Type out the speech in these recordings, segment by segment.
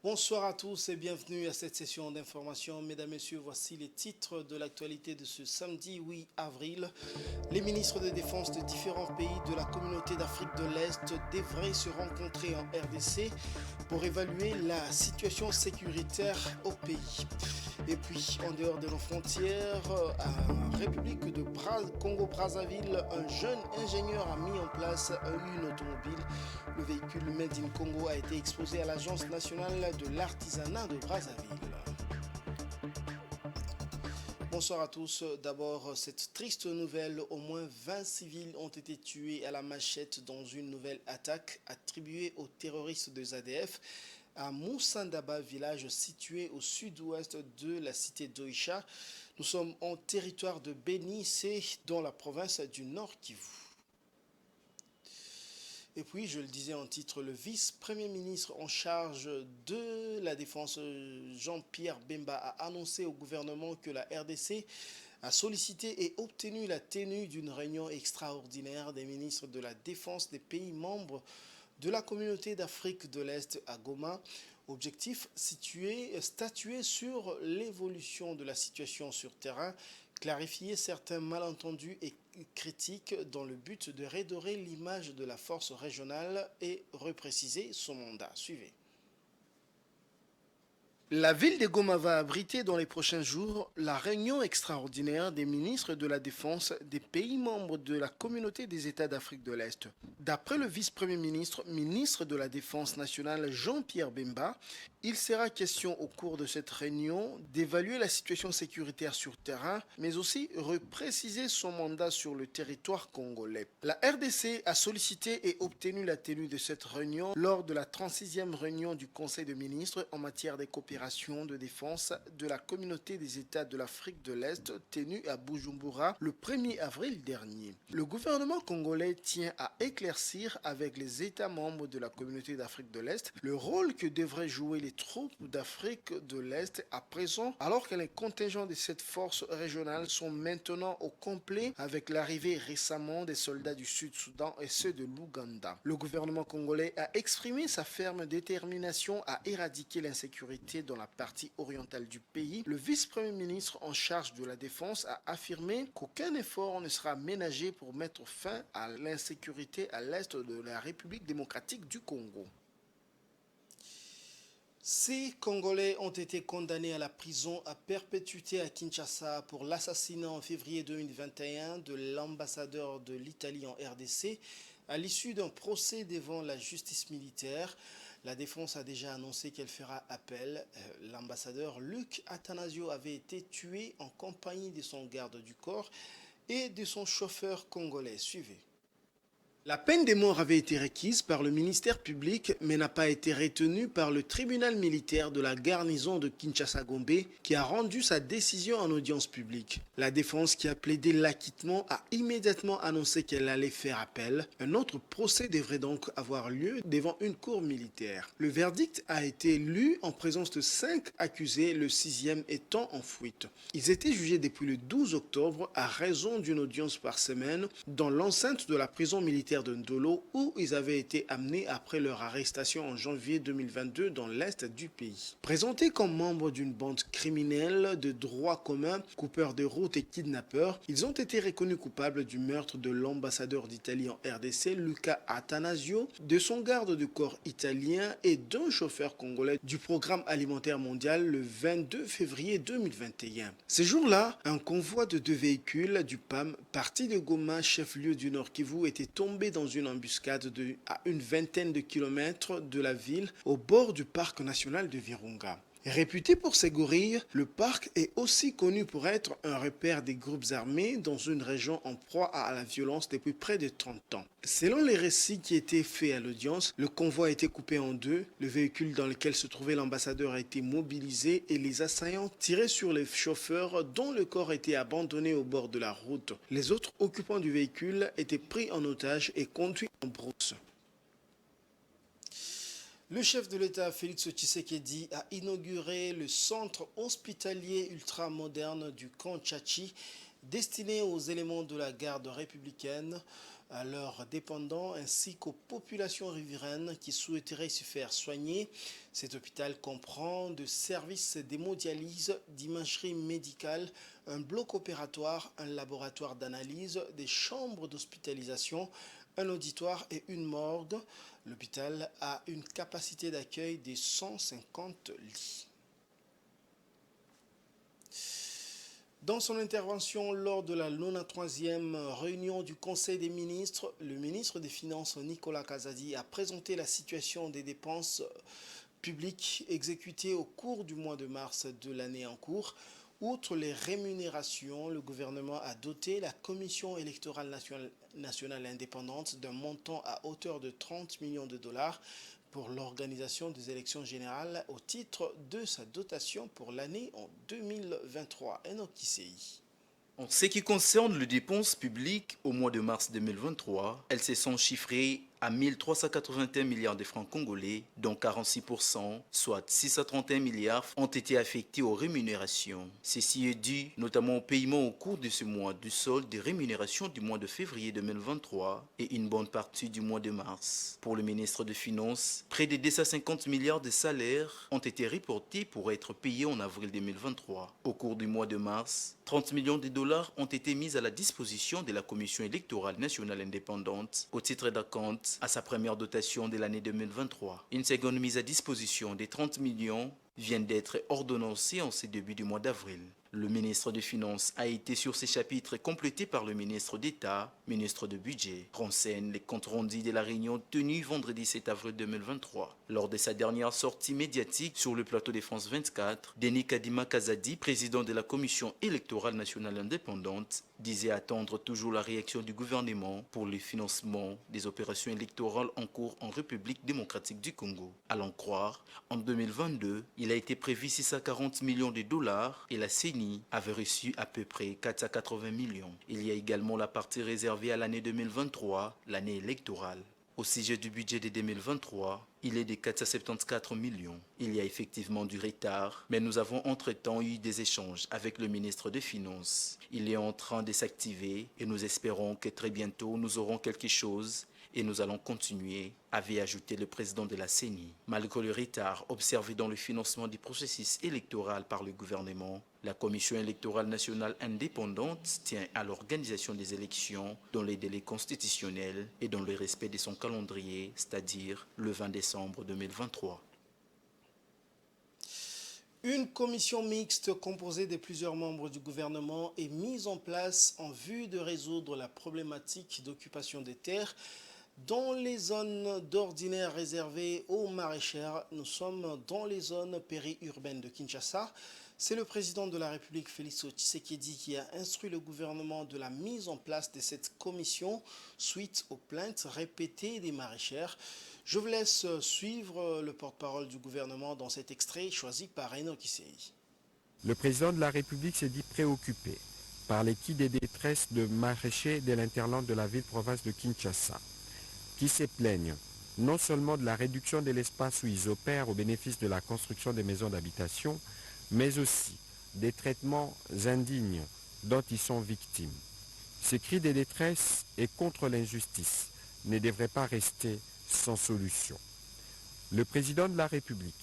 Bonsoir à tous et bienvenue à cette session d'information. Mesdames, Messieurs, voici les titres de l'actualité de ce samedi 8 avril. Les ministres de défense de différents pays de la communauté d'Afrique de l'Est devraient se rencontrer en RDC pour évaluer la situation sécuritaire au pays. Et puis, en dehors de nos frontières, à République de Congo-Brazzaville, un jeune ingénieur a mis en place une automobile. Le véhicule Made in Congo a été exposé à l'Agence nationale de l'artisanat de Brazzaville. Bonsoir à tous. D'abord, cette triste nouvelle, au moins 20 civils ont été tués à la machette dans une nouvelle attaque attribuée aux terroristes de ZADF à Moussandaba, village situé au sud-ouest de la cité d'Oicha. Nous sommes en territoire de Beni, c'est dans la province du Nord Kivu. Et puis, je le disais en titre, le vice-premier ministre en charge de la défense, Jean-Pierre Bemba, a annoncé au gouvernement que la RDC a sollicité et obtenu la tenue d'une réunion extraordinaire des ministres de la Défense des pays membres de la communauté d'Afrique de l'Est à Goma. Objectif, statuer sur l'évolution de la situation sur terrain, clarifier certains malentendus et critiques dans le but de redorer l'image de la force régionale et repréciser son mandat. Suivez. La ville de Goma va abriter dans les prochains jours la réunion extraordinaire des ministres de la Défense des pays membres de la communauté des États d'Afrique de l'Est. D'après le vice-premier ministre, ministre de la Défense nationale Jean-Pierre Bemba, il sera question au cours de cette réunion d'évaluer la situation sécuritaire sur terrain, mais aussi repréciser son mandat sur le territoire congolais. La RDC a sollicité et obtenu la tenue de cette réunion lors de la 36e réunion du Conseil des ministres en matière de coopération de défense de la communauté des États de l'Afrique de l'Est tenue à Bujumbura le 1er avril dernier. Le gouvernement congolais tient à éclaircir avec les États membres de la communauté d'Afrique de l'Est le rôle que devraient jouer les troupes d'Afrique de l'Est à présent, alors que les contingents de cette force régionale sont maintenant au complet avec l'arrivée récemment des soldats du Sud-Soudan et ceux de l'Ouganda. Le gouvernement congolais a exprimé sa ferme détermination à éradiquer l'insécurité dans la partie orientale du pays. Le vice-premier ministre en charge de la défense a affirmé qu'aucun effort ne sera ménagé pour mettre fin à l'insécurité à l'est de la République démocratique du Congo. Ces Congolais ont été condamnés à la prison à perpétuité à Kinshasa pour l'assassinat en février 2021 de l'ambassadeur de l'Italie en RDC à l'issue d'un procès devant la justice militaire. La défense a déjà annoncé qu'elle fera appel. L'ambassadeur Luc Atanasio avait été tué en compagnie de son garde du corps et de son chauffeur congolais. Suivez. La peine de mort avait été requise par le ministère public mais n'a pas été retenue par le tribunal militaire de la garnison de Kinshasa-Gombe qui a rendu sa décision en audience publique. La défense qui a plaidé l'acquittement a immédiatement annoncé qu'elle allait faire appel. Un autre procès devrait donc avoir lieu devant une cour militaire. Le verdict a été lu en présence de 5 accusés, le 6e étant en fuite. Ils étaient jugés depuis le 12 octobre à raison d'une audience par semaine dans l'enceinte de la prison militaire de Ndolo où ils avaient été amenés après leur arrestation en janvier 2022 dans l'est du pays. Présentés comme membres d'une bande criminelle de droit commun, coupeurs de route et kidnappeurs, ils ont été reconnus coupables du meurtre de l'ambassadeur d'Italie en RDC, Luca Atanasio, de son garde du corps italien et d'un chauffeur congolais du programme alimentaire mondial le 22 février 2021. Ces jours-là, un convoi de 2 véhicules du PAM parti de Goma, chef-lieu du Nord Kivu, était tombé dans une embuscade à une vingtaine de kilomètres de la ville, au bord du parc national de Virunga. Réputé pour ses gorilles, le parc est aussi connu pour être un repère des groupes armés dans une région en proie à la violence depuis près de 30 ans. Selon les récits qui étaient faits à l'audience, le convoi a été coupé en deux, le véhicule dans lequel se trouvait l'ambassadeur a été mobilisé et les assaillants tiraient sur les chauffeurs dont le corps était abandonné au bord de la route. Les autres occupants du véhicule étaient pris en otage et conduits en brousse. Le chef de l'État, Félix Tshisekedi, a inauguré le centre hospitalier ultramoderne du camp Tchachi, destiné aux éléments de la garde républicaine. à leurs dépendants ainsi qu'aux populations riveraines qui souhaiteraient se faire soigner. Cet hôpital comprend de services d'hémodialyse, d'imagerie médicale, un bloc opératoire, un laboratoire d'analyse, des chambres d'hospitalisation, un auditoire et une morgue. L'hôpital a une capacité d'accueil de 150 lits. Dans son intervention lors de la 93e réunion du Conseil des ministres, le ministre des Finances Nicolas Kazadi a présenté la situation des dépenses publiques exécutées au cours du mois de mars de l'année en cours. Outre les rémunérations, le gouvernement a doté la Commission électorale nationale indépendante d'un montant à hauteur de 30 millions de dollars pour l'organisation des élections générales au titre de sa dotation pour l'année en 2023. Enoch Issei. En ce qui concerne les dépenses publiques, au mois de mars 2023, elles se sont chiffrées à 1381 milliards de francs congolais, dont 46%, soit 631 milliards, ont été affectés aux rémunérations. Ceci est dû notamment au paiement au cours de ce mois du solde des rémunérations du mois de février 2023 et une bonne partie du mois de mars. Pour le ministre des Finances, près de 250 milliards de salaires ont été reportés pour être payés en avril 2023. Au cours du mois de mars, 30 millions de dollars ont été mis à la disposition de la Commission électorale nationale indépendante au titre d'acompte à sa première dotation de l'année 2023. Une seconde mise à disposition des 30 millions vient d'être ordonnancée en ce début du mois d'avril. Le ministre des Finances a été sur ces chapitres complété par le ministre d'État, ministre de Budget. Renseigne les comptes rendus de la réunion tenue vendredi 7 avril 2023. Lors de sa dernière sortie médiatique sur le plateau de France 24, Denis Kadima Kazadi, président de la Commission électorale nationale indépendante, disait attendre toujours la réaction du gouvernement pour le financement des opérations électorales en cours en République démocratique du Congo. À l'en croire, en 2022, il a été prévu 640 millions de dollars et la CENI avait reçu à peu près 480 millions. Il y a également la partie réservée à l'année 2023, l'année électorale. Au sujet du budget de 2023, il est de 474 millions. Il y a effectivement du retard, mais nous avons entre-temps eu des échanges avec le ministre des Finances. Il est en train de s'activer et nous espérons que très bientôt nous aurons quelque chose et nous allons continuer, avait ajouté le président de la CENI. Malgré le retard observé dans le financement du processus électoral par le gouvernement, la Commission électorale nationale indépendante tient à l'organisation des élections dans les délais constitutionnels et dans le respect de son calendrier, c'est-à-dire le 20 décembre 2023. Une commission mixte composée de plusieurs membres du gouvernement est mise en place en vue de résoudre la problématique d'occupation des terres dans les zones d'ordinaire réservées aux maraîchères. Nous sommes dans les zones périurbaines de Kinshasa. C'est le président de la République, Félix Tshisekedi, qui a instruit le gouvernement de la mise en place de cette commission suite aux plaintes répétées des maraîchères. Je vous laisse suivre le porte-parole du gouvernement dans cet extrait choisi par Enoch Issei. Le président de la République s'est dit préoccupé par les cris des détresses de maraîchers de l'interland de la ville-province de Kinshasa, qui se plaignent non seulement de la réduction de l'espace où ils opèrent au bénéfice de la construction des maisons d'habitation, mais aussi des traitements indignes dont ils sont victimes. Ces cris de détresse et contre l'injustice ne devraient pas rester sans solution. Le président de la République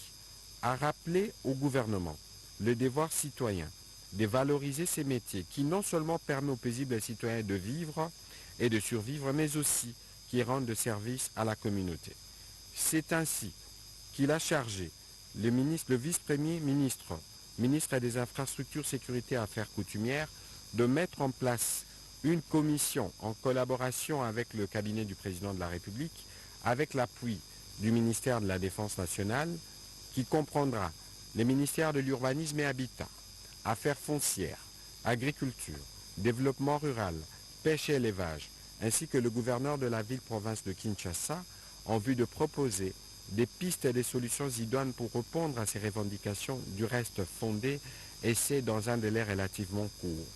a rappelé au gouvernement le devoir citoyen de valoriser ces métiers qui non seulement permettent aux paisibles citoyens de vivre et de survivre, mais aussi qui rendent de service à la communauté. C'est ainsi qu'il a chargé le vice-premier ministre des Infrastructures, Sécurité et Affaires coutumières, de mettre en place une commission en collaboration avec le cabinet du président de la République, avec l'appui du ministère de la Défense nationale, qui comprendra les ministères de l'Urbanisme et Habitat, Affaires foncières, Agriculture, Développement rural, Pêche et élevage, ainsi que le gouverneur de la ville-province de Kinshasa, en vue de proposer des pistes et des solutions idoines pour répondre à ces revendications du reste fondées, et c'est dans un délai relativement court.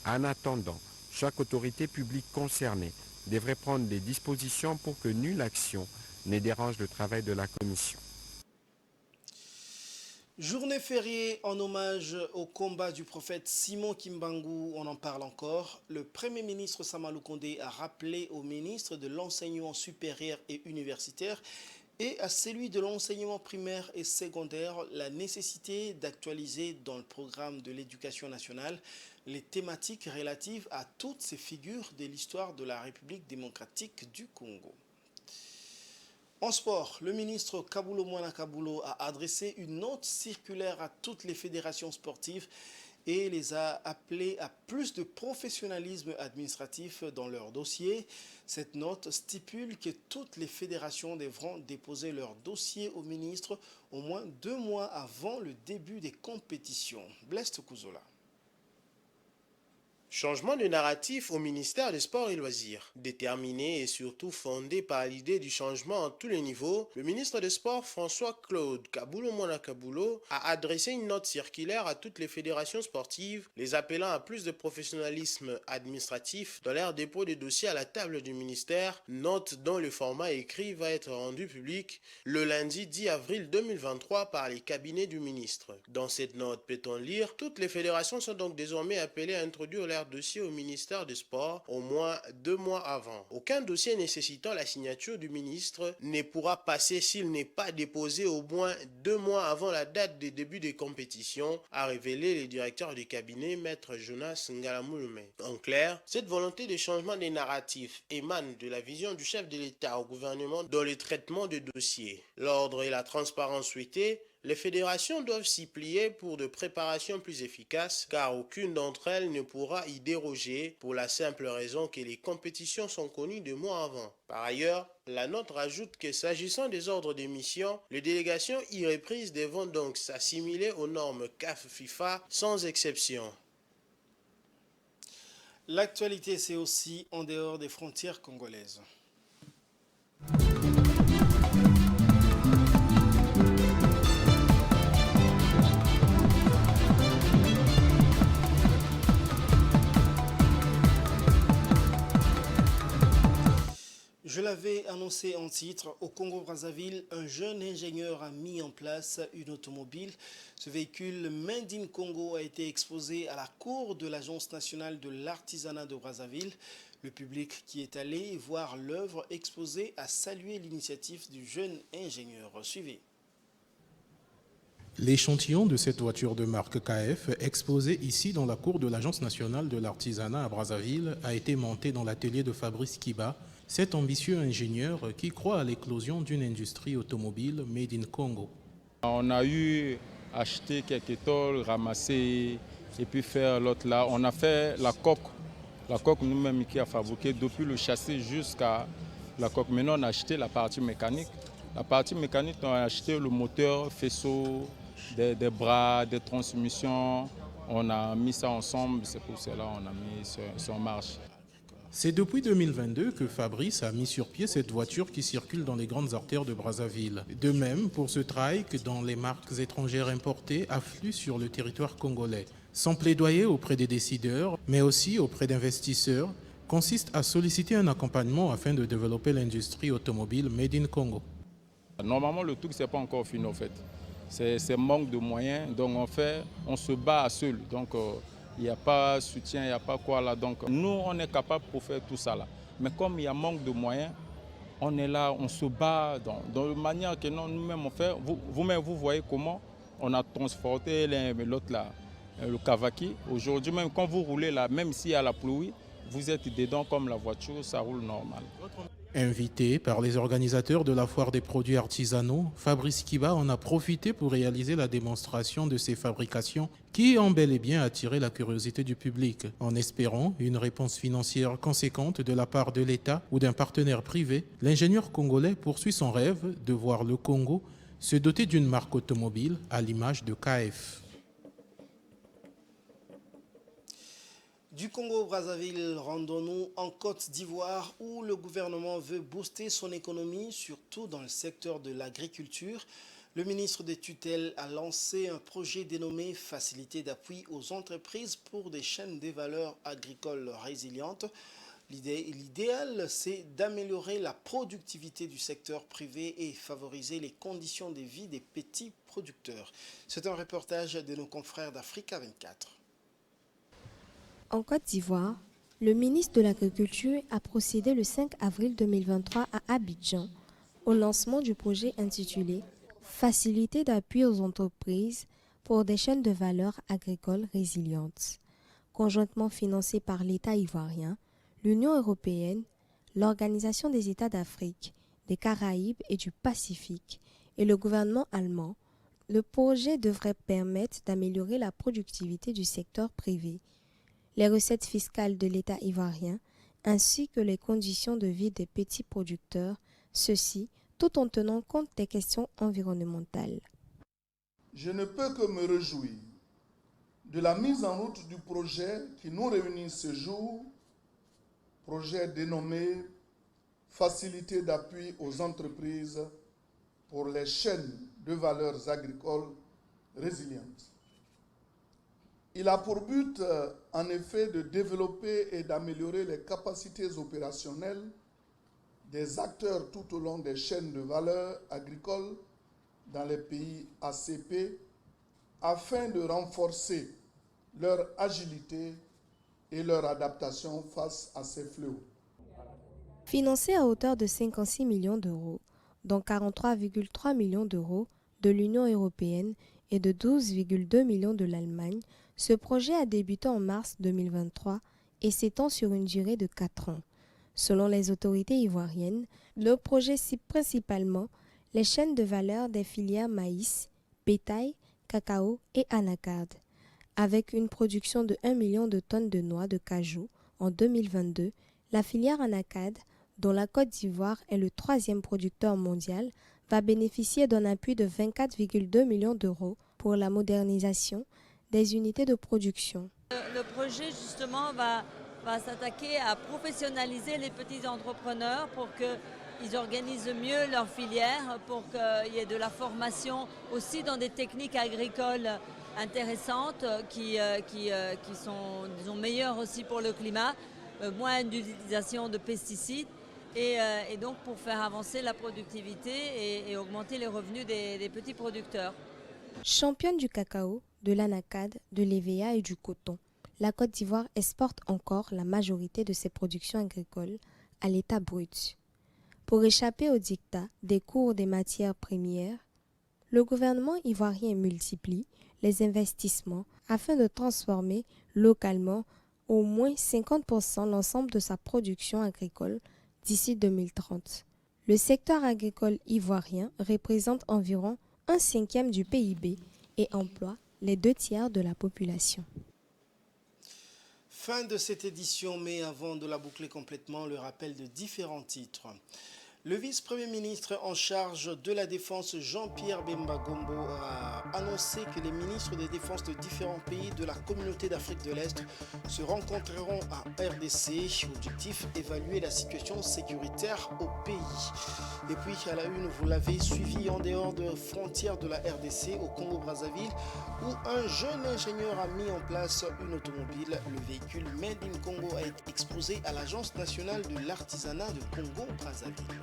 En attendant, chaque autorité publique concernée devrait prendre des dispositions pour que nulle action ne dérange le travail de la commission. Journée fériée en hommage au combat du prophète Simon Kimbangu, on en parle encore. Le Premier ministre Samalou Kondé a rappelé au ministre de l'Enseignement supérieur et universitaire et à celui de l'enseignement primaire et secondaire la nécessité d'actualiser dans le programme de l'éducation nationale les thématiques relatives à toutes ces figures de l'histoire de la République démocratique du Congo. En sport, le ministre Kabulo Mwana Kabulo a adressé une note circulaire à toutes les fédérations sportives et les a appelées à plus de professionnalisme administratif dans leurs dossiers. Cette note stipule que toutes les fédérations devront déposer leur dossier au ministre au moins 2 mois avant le début des compétitions. Blaise Kouzola. Changement de narratif au ministère des Sports et Loisirs. Déterminé et surtout fondé par l'idée du changement à tous les niveaux, le ministre des Sports François-Claude Kabulo Mwana Kabulo a adressé une note circulaire à toutes les fédérations sportives, les appelant à plus de professionnalisme administratif dans leur dépôt de dossiers à la table du ministère, note dont le format écrit va être rendu public le lundi 10 avril 2023 par les cabinets du ministre. Dans cette note, peut-on lire, toutes les fédérations sont donc désormais appelées à introduire leur dossier au ministère des Sports au moins 2 mois avant. Aucun dossier nécessitant la signature du ministre ne pourra passer s'il n'est pas déposé au moins 2 mois avant la date de début des compétitions, a révélé le directeur du cabinet, Maître Jonas Ngalamulume. En clair, cette volonté de changement des narratifs émane de la vision du chef de l'État au gouvernement dans le traitement des dossiers. L'ordre et la transparence souhaités, les fédérations doivent s'y plier pour de préparations plus efficaces, car aucune d'entre elles ne pourra y déroger pour la simple raison que les compétitions sont connues 2 mois avant. Par ailleurs, la note rajoute que s'agissant des ordres d'émission, les délégations irréprises devront donc s'assimiler aux normes CAF-FIFA sans exception. L'actualité, c'est aussi en dehors des frontières congolaises. Je l'avais annoncé en titre, au Congo-Brazzaville, un jeune ingénieur a mis en place une automobile. Ce véhicule Made in Congo a été exposé à la cour de l'Agence nationale de l'artisanat de Brazzaville. Le public qui est allé voir l'œuvre exposée a salué l'initiative du jeune ingénieur. Suivez. L'échantillon de cette voiture de marque KF, exposé ici dans la cour de l'Agence nationale de l'artisanat à Brazzaville, a été monté dans l'atelier de Fabrice Kiba, cet ambitieux ingénieur qui croit à l'éclosion d'une industrie automobile made in Congo. On a acheté quelques tôles, ramassé et puis faire l'autre là. On a fait la coque nous-mêmes qui a fabriqué depuis le châssis jusqu'à la coque. Maintenant on a acheté la partie mécanique. La partie mécanique, on a acheté le moteur, faisceau, des bras, des transmissions. On a mis ça ensemble, c'est pour cela qu'on a mis ça en marche. C'est depuis 2022 que Fabrice a mis sur pied cette voiture qui circule dans les grandes artères de Brazzaville. De même pour ce trike dont les marques étrangères importées affluent sur le territoire congolais. Son plaidoyer auprès des décideurs, mais aussi auprès d'investisseurs, consiste à solliciter un accompagnement afin de développer l'industrie automobile Made in Congo. Normalement, le truc, ce n'est pas encore fini en fait. C'est manque de moyens, donc on se bat à seul. Donc, il n'y a pas de soutien, il n'y a pas quoi là. Donc nous, on est capable pour faire tout ça là. Mais comme il y a manque de moyens, on est là, on se bat dans la manière que nous-mêmes on fait. Vous-même, vous voyez comment on a transporté l'autre là, le Kawaki. Aujourd'hui, même quand vous roulez là, même s'il y a la pluie, vous êtes dedans comme la voiture, ça roule normal. Invité par les organisateurs de la foire des produits artisanaux, Fabrice Kiba en a profité pour réaliser la démonstration de ses fabrications qui ont bel et bien attiré la curiosité du public. En espérant une réponse financière conséquente de la part de l'État ou d'un partenaire privé, l'ingénieur congolais poursuit son rêve de voir le Congo se doter d'une marque automobile à l'image de KF. Du Congo-Brazzaville, rendons-nous en Côte d'Ivoire où le gouvernement veut booster son économie, surtout dans le secteur de l'agriculture. Le ministre des tutelles a lancé un projet dénommé Facilité d'appui aux entreprises pour des chaînes de valeur agricoles résilientes. L'idéal, c'est d'améliorer la productivité du secteur privé et favoriser les conditions de vie des petits producteurs. C'est un reportage de nos confrères d'Africa 24. En Côte d'Ivoire, le ministre de l'Agriculture a procédé le 5 avril 2023 à Abidjan au lancement du projet intitulé « Facilité d'appui aux entreprises pour des chaînes de valeur agricoles résilientes », conjointement financé par l'État ivoirien, l'Union européenne, l'Organisation des États d'Afrique, des Caraïbes et du Pacifique et le gouvernement allemand. Le projet devrait permettre d'améliorer la productivité du secteur privé, les recettes fiscales de l'État ivoirien, ainsi que les conditions de vie des petits producteurs, ceci tout en tenant compte des questions environnementales. Je ne peux que me réjouir de la mise en route du projet qui nous réunit ce jour, projet dénommé « Facilité d'appui aux entreprises pour les chaînes de valeurs agricoles résilientes ». Il a pour but, en effet, de développer et d'améliorer les capacités opérationnelles des acteurs tout au long des chaînes de valeur agricoles dans les pays ACP afin de renforcer leur agilité et leur adaptation face à ces fléaux. Financé à hauteur de 56 millions d'euros, dont 43,3 millions d'euros de l'Union européenne et de 12,2 millions de l'Allemagne, ce projet a débuté en mars 2023 et s'étend sur une durée de 4 ans. Selon les autorités ivoiriennes, le projet cible principalement les chaînes de valeur des filières maïs, bétail, cacao et anacarde. Avec une production de 1 million de tonnes de noix de cajou en 2022, la filière anacarde, dont la Côte d'Ivoire est le 3e producteur mondial, va bénéficier d'un appui de 24,2 millions d'euros pour la modernisation des unités de production. Le projet justement va s'attaquer à professionnaliser les petits entrepreneurs pour qu'ils organisent mieux leur filière, pour qu'il y ait de la formation aussi dans des techniques agricoles intéressantes qui sont, disons, meilleures aussi pour le climat, moins d'utilisation de pesticides et donc pour faire avancer la productivité et augmenter les revenus des petits producteurs. Championne du cacao, de l'anacarde, de l'EVA et du coton, la Côte d'Ivoire exporte encore la majorité de ses productions agricoles à l'état brut. Pour échapper au diktat des cours des matières premières, le gouvernement ivoirien multiplie les investissements afin de transformer localement au moins 50% l'ensemble de sa production agricole d'ici 2030. Le secteur agricole ivoirien représente environ 1/5 du PIB et emploie les 2/3 de la population. Fin de cette édition, mais avant de la boucler complètement, le rappel de différents titres. Le vice-premier ministre en charge de la Défense, Jean-Pierre Bemba Gombo, a annoncé que les ministres des Défenses de différents pays de la communauté d'Afrique de l'Est se rencontreront à RDC. Objectif, évaluer la situation sécuritaire au pays. Et puis, à la une, vous l'avez suivi en dehors de frontières de la RDC, au Congo-Brazzaville, où un jeune ingénieur a mis en place une automobile. Le véhicule Made in Congo a été exposé à l'Agence nationale de l'artisanat de Congo-Brazzaville.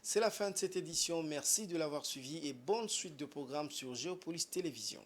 C'est la fin de cette édition. Merci de l'avoir suivi et bonne suite de programmes sur Géopolis Télévision.